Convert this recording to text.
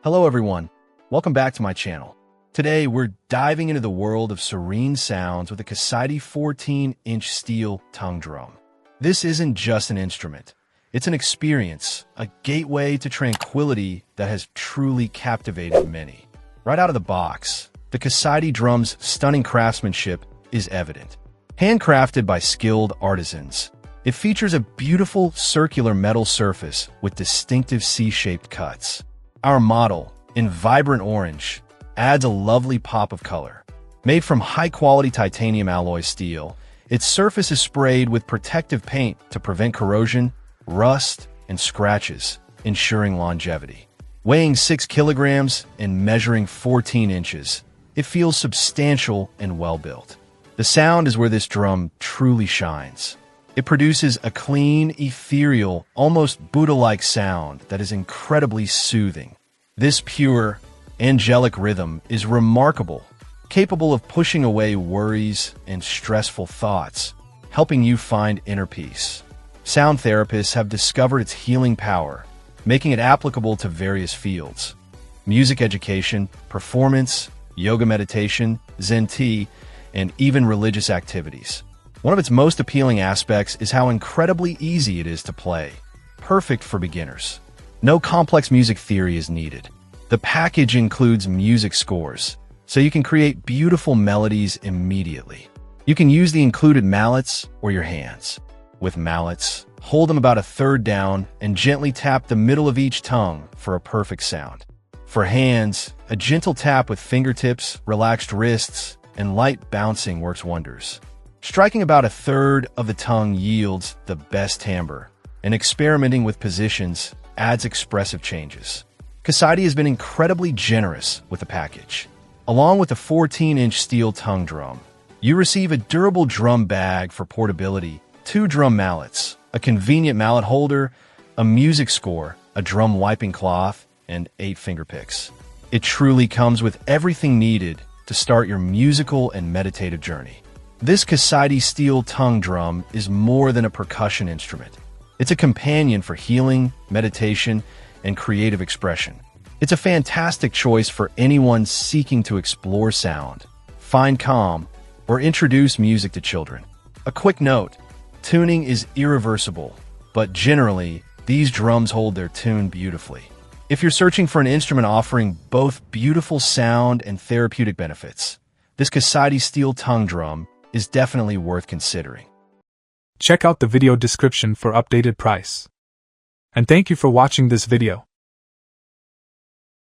Hello everyone, welcome back to my channel. Today we're diving into the world of serene sounds with a KACYDI 14-inch steel tongue drum. This isn't just an instrument, it's an experience, a gateway to tranquility that has truly captivated many. Right out of the box, the KACYDI drum's stunning craftsmanship is evident. Handcrafted by skilled artisans, it features a beautiful circular metal surface with distinctive C-shaped cuts. Our model, in vibrant orange, adds a lovely pop of color. Made from high-quality titanium alloy steel, its surface is sprayed with protective paint to prevent corrosion, rust, and scratches, ensuring longevity. Weighing 6 kilograms and measuring 14 inches, it feels substantial and well-built. The sound is where this drum truly shines. It produces a clean, ethereal, almost Buddha-like sound that is incredibly soothing. This pure, angelic rhythm is remarkable, capable of pushing away worries and stressful thoughts, helping you find inner peace. Sound therapists have discovered its healing power, making it applicable to various fields: music education, performance, yoga meditation, Zen tea, and even religious activities. One of its most appealing aspects is how incredibly easy it is to play, perfect for beginners. No complex music theory is needed. The package includes music scores, so you can create beautiful melodies immediately. You can use the included mallets or your hands. With mallets, hold them about a third down and gently tap the middle of each tongue for a perfect sound. For hands, a gentle tap with fingertips, relaxed wrists, and light bouncing works wonders. Striking about a third of the tongue yields the best timbre, and experimenting with positions adds expressive changes. KACYDI has been incredibly generous with the package. Along with the 14-inch steel tongue drum, you receive a durable drum bag for portability, 2 drum mallets, a convenient mallet holder, a music score, a drum wiping cloth, and 8 finger picks. It truly comes with everything needed to start your musical and meditative journey. This KACYDI steel tongue drum is more than a percussion instrument. It's a companion for healing, meditation, and creative expression. It's a fantastic choice for anyone seeking to explore sound, find calm, or introduce music to children. A quick note, tuning is irreversible, but generally, these drums hold their tune beautifully. If you're searching for an instrument offering both beautiful sound and therapeutic benefits, this KACYDI steel tongue drum is definitely worth considering. Check out the video description for updated price. And thank you for watching this video.